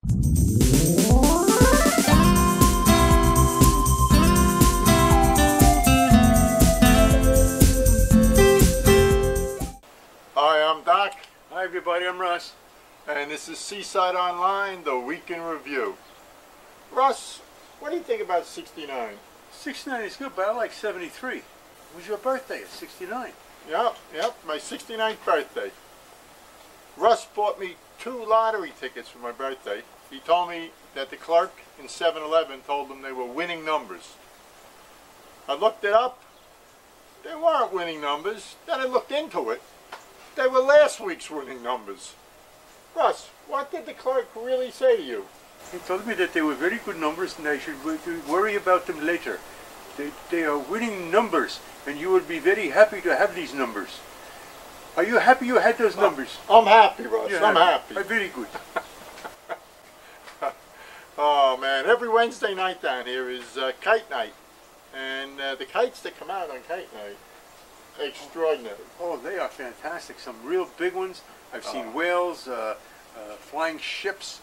Hi, I'm Doc. Hi everybody, I'm Russ. And this is Seaside Online, the Week in Review. Russ, what do you think about 69? 69 is good, but I like 73. It was your birthday at 69. Yep, my 69th birthday. Russ bought me 2 lottery tickets for my birthday. He told me that the clerk in 7-Eleven told him they were winning numbers. I looked it up. They weren't winning numbers. Then I looked into it. They were last week's winning numbers. Russ, what did the clerk really say to you? He told me that they were very good numbers and I should worry about them later. They are winning numbers and you will be very happy to have these numbers. Are you happy you had those numbers? I'm happy, Russ. I'm happy. Very good. Oh man, every Wednesday night down here is kite night. And the kites that come out on kite night, extraordinary. Oh, they are fantastic. Some real big ones. I've seen whales, flying ships,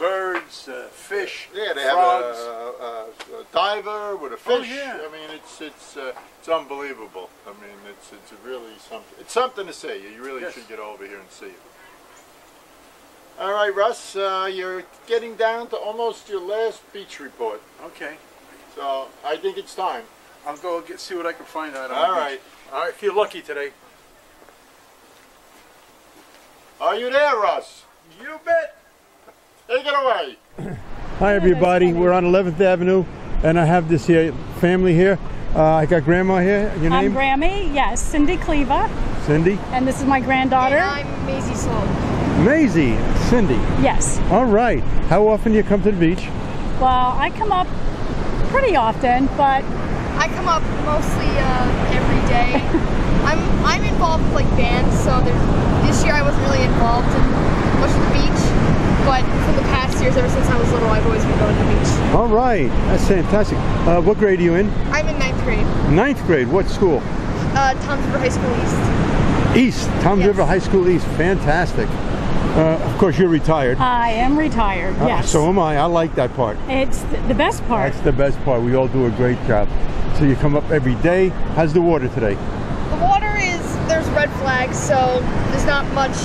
birds, fish, yeah, they frogs. have a diver with a fish. Oh, yeah. I mean, it's unbelievable. I mean, it's really something. It's something to see. You really should get over here and see it. All right, Russ, you're getting down to almost your last beach report. Okay. So I think it's time. I'll go see what I can find out. All right. I feel lucky today. Are you there, Russ? You bet. Take it away. Hi everybody, we're on 11th Avenue and I have this here family here. I got grandma here. Your name? I'm Grammy, yes, Cindy Cleva. Cindy? And this is my granddaughter. And I'm Maisie Sloan. Maisie, Cindy. Yes. All right. How often do you come to the beach? Well, I come up pretty often, but I come up mostly every day. I'm involved with like bands, so this year I wasn't really involved in much of the beach, but for the past years, ever since I was little, I've always been going to the beach. All right, that's fantastic. What grade are you in? I'm in 9th grade. 9th grade. What school? Toms River High School East. East. Toms River High School East. Fantastic. Of course, you're retired. I am retired, yes. So am I. I like that part. It's the best part. That's the best part. We all do a great job. So you come up every day. How's the water today? The water there's red flags, so there's not much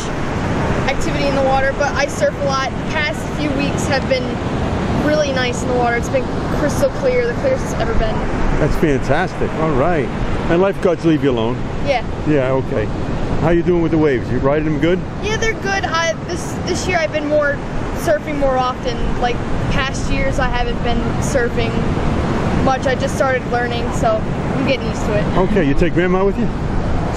activity in the water, but I surf a lot. The past few weeks have been really nice in the water. It's been crystal clear, the clearest it's ever been. That's fantastic. All right. And lifeguards leave you alone? Yeah. Yeah, okay. How you doing with the waves? You riding them good? Yeah, they're good. This year I've been surfing more often. Like past years I haven't been surfing much. I just started learning, so I'm getting used to it. Okay, you take grandma with you?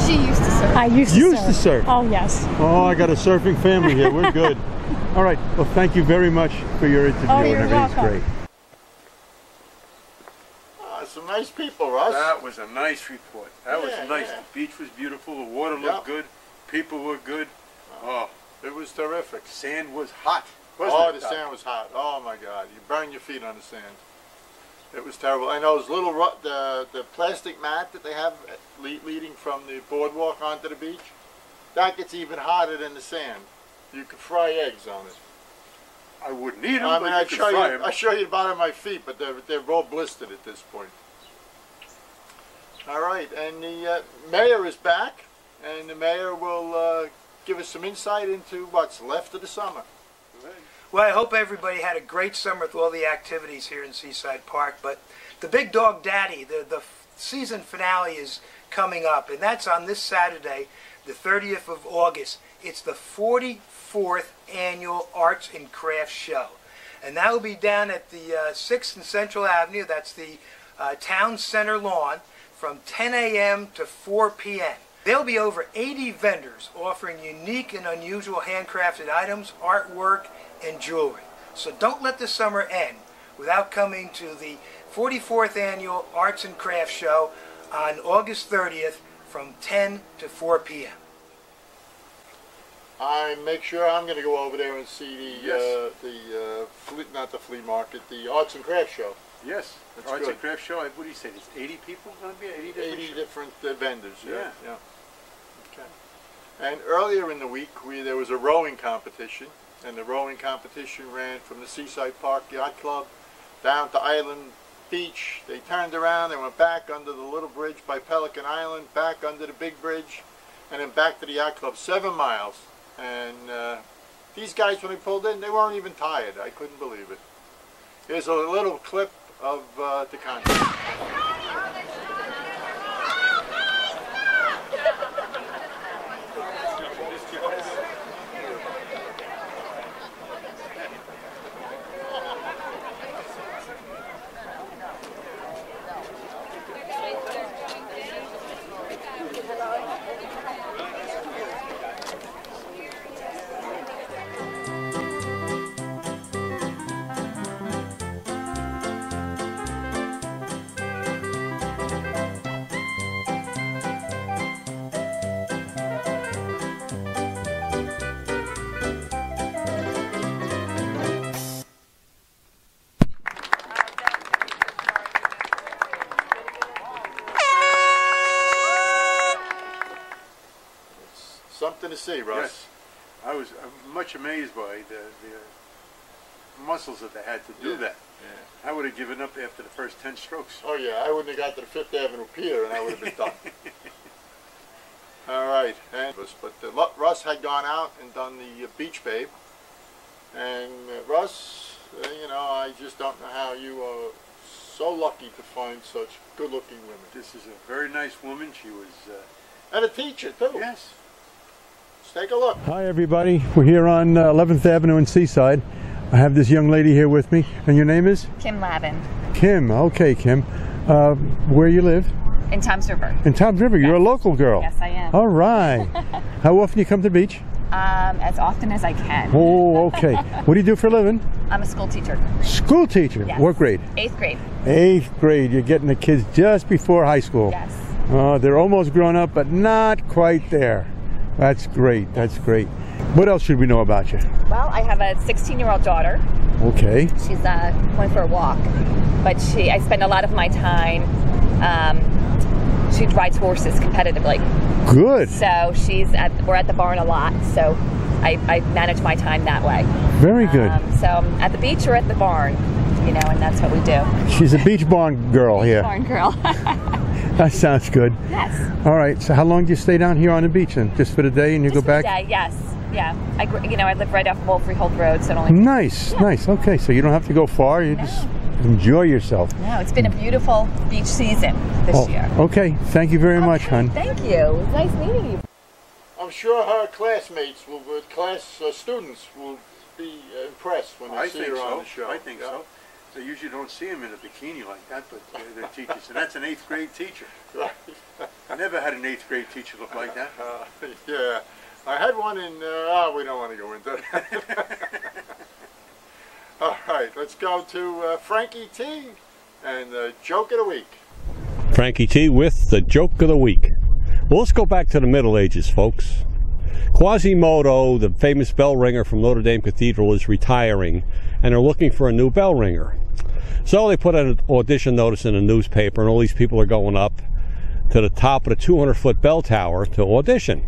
She used to surf. I used to surf. Oh, yes. Oh, I got a surfing family here. We're good. All right. Well, thank you very much for your interview. Oh, you're everything's welcome. great. Some nice people, Russ. That was a nice report. That was nice. Yeah. The beach was beautiful. The water looked good. People were good. Oh, it was terrific. Sand was hot. Wasn't it, the sand was hot. Oh my God, you burn your feet on the sand. It was terrible. And those little the plastic mat that they have leading from the boardwalk onto the beach, that gets even hotter than the sand. You could fry eggs on it. I wouldn't eat them, I mean, but I show you the bottom of my feet, but they're all blistered at this point. All right, and the mayor is back, and the mayor will give us some insight into what's left of the summer. Well, I hope everybody had a great summer with all the activities here in Seaside Park, but the Big Dog Daddy, the season finale is coming up, and that's on this Saturday, the 30th of August. It's the 44th Annual Arts and Crafts Show, and that will be down at the 6th and Central Avenue. That's the Town Center lawn from 10 a.m. to 4 p.m. There'll be over 80 vendors offering unique and unusual handcrafted items, artwork, and jewelry. So don't let the summer end without coming to the 44th Annual Arts and Crafts Show on August 30th from 10 to 4 p.m. I make sure I'm going to go over there and see not the flea market, the Arts and Crafts Show. Yes, that's Arts good. and Crafts Show. What do you say? It's 80 people going to be? 80 different vendors. Yeah. Yeah. Okay. And earlier in the week, there was a rowing competition, and the rowing competition ran from the Seaside Park Yacht Club down to Island Beach. They turned around, they went back under the little bridge by Pelican Island, back under the big bridge, and then back to the yacht club, 7 miles. And these guys, when they pulled in, they weren't even tired. I couldn't believe it. Here's a little clip of the contest. Something to see, Russ. Yes. I was much amazed by the muscles that they had to do that. Yeah. I would have given up after the first 10 strokes. Oh yeah, I wouldn't have got to the 5th Avenue Pier and I would have been done. All right, but Russ had gone out and done the Beach Babe. And Russ, you know, I just don't know how you are so lucky to find such good-looking women. This is a very nice woman. She was... and a teacher, too. Yes. Let's take a look. Hi everybody, we're here on 11th Avenue in Seaside. I have this young lady here with me, and your name is? Kim Lavin. Kim, okay Kim. Where you live? In Toms River. In Toms River, you're a local girl. Yes, I am. All right. How often do you come to the beach? As often as I can. Oh, okay. What do you do for a living? I'm a school teacher. School teacher? Yes. What grade? 8th grade. 8th grade. You're getting the kids just before high school. Yes. They're almost grown up, but not quite there. That's great. That's great. What else should we know about you? Well, I have a 16-year-old daughter. Okay. She's going for a walk, but I spend a lot of my time. She rides horses competitively. Good. So we're at the barn a lot, so I manage my time that way. Very good. So at the beach or at the barn, you know, and that's what we do. She's a beach barn girl here. Barn girl. That sounds good. Yes. All right. So how long do you stay down here on the beach then? Just for the day and you go back? Just for the day, yes. Yeah. I live right off Wolf-Freehold Road, so it only... Nice, nice. Okay, so you don't have to go far. You just enjoy yourself. No, it's been a beautiful beach season this year. Okay. Thank you very much, hon. Thank you. It was nice meeting you. I'm sure her classmates, students will be impressed when they see her on the show. I think so. They usually don't see them in a bikini like that, but they're teachers. And that's an 8th grade teacher. Right. I never had an 8th grade teacher look like that. Yeah. I had one in, we don't want to go into that. All right, let's go to Frankie T and the Joke of the Week. Frankie T with the Joke of the Week. Well, let's go back to the Middle Ages, folks. Quasimodo, the famous bell ringer from Notre Dame Cathedral, is retiring, and they're looking for a new bell ringer. So they put an audition notice in a newspaper, and all these people are going up to the top of the 200-foot bell tower to audition.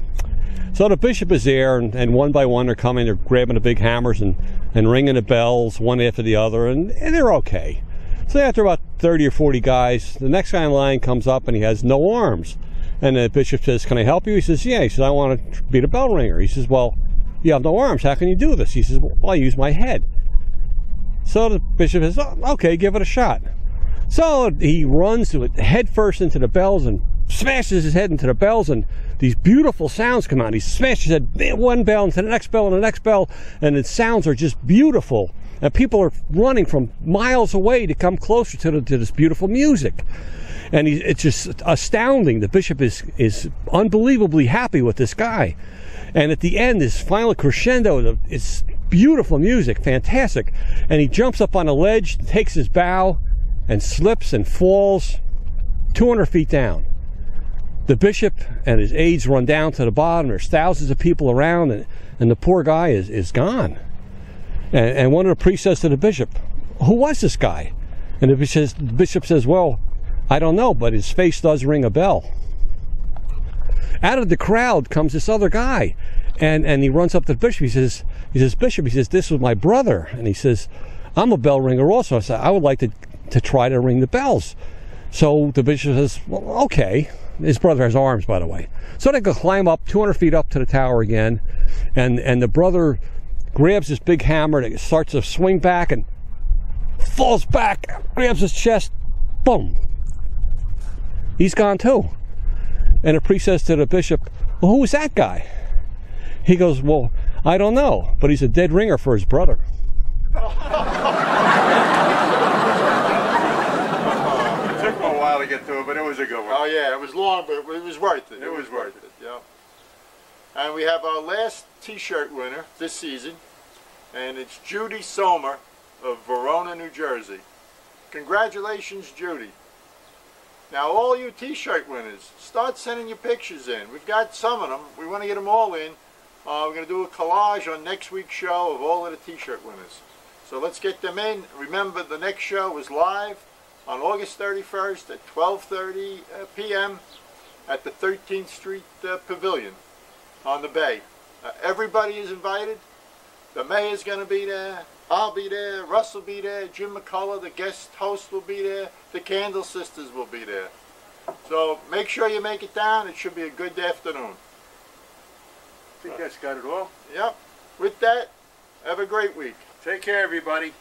So the bishop is there, and one by one they're coming, they're grabbing the big hammers and ringing the bells one after the other, and they're okay. So after about 30 or 40 guys, the next guy in line comes up and he has no arms. And the bishop says, "Can I help you?" He says, "Yeah." He says, "I want to be the bell ringer." He says, "Well, you have no arms. How can you do this?" He says, "Well, I use my head." So the bishop says, "Oh, okay, give it a shot." So he runs head first into the bells and smashes his head into the bells, and these beautiful sounds come out. He smashes his head one bell into the next bell and the next bell, and the sounds are just beautiful. And people are running from miles away to come closer to this beautiful music. And it's just astounding. The bishop is unbelievably happy with this guy. And at the end, this final crescendo, it's beautiful music, fantastic. And he jumps up on a ledge, takes his bow, and slips and falls 200 feet down. The bishop and his aides run down to the bottom. There's thousands of people around, and the poor guy is gone. And one of the priests says to the bishop, "Who was this guy?" And the bishop says, "Well, I don't know, but his face does ring a bell." Out of the crowd comes this other guy, and he runs up to the bishop. He says, He says, Bishop, he says, this was my brother. And he says, I'm a bell ringer also. I said, I would like to try to ring the bells. So the bishop says, well, okay. His brother has arms, by the way. So they go climb up 200 feet up to the tower again. And the brother grabs this big hammer and starts to swing back and falls back, grabs his chest, boom. He's gone too. And the priest says to the bishop, well, who was that guy? He goes, well, I don't know, but he's a dead ringer for his brother. It took me a while to get to it, but it was a good one. Oh yeah, it was long, but it was worth it. It was worth it, yeah. And we have our last t-shirt winner this season, and it's Judy Sommer of Verona, New Jersey. Congratulations, Judy. Now all you t-shirt winners, start sending your pictures in. We've got some of them. We want to get them all in. We're going to do a collage on next week's show of all of the t-shirt winners. So let's get them in. Remember, the next show is live on August 31st at 12:30 p.m. at the 13th Street Pavilion on the Bay. Everybody is invited. The mayor's going to be there. I'll be there. Russ will be there. Jim McCullough, the guest host, will be there. The Candle Sisters will be there. So make sure you make it down. It should be a good afternoon. I think that's got it all. Yep. With that, have a great week. Take care, everybody.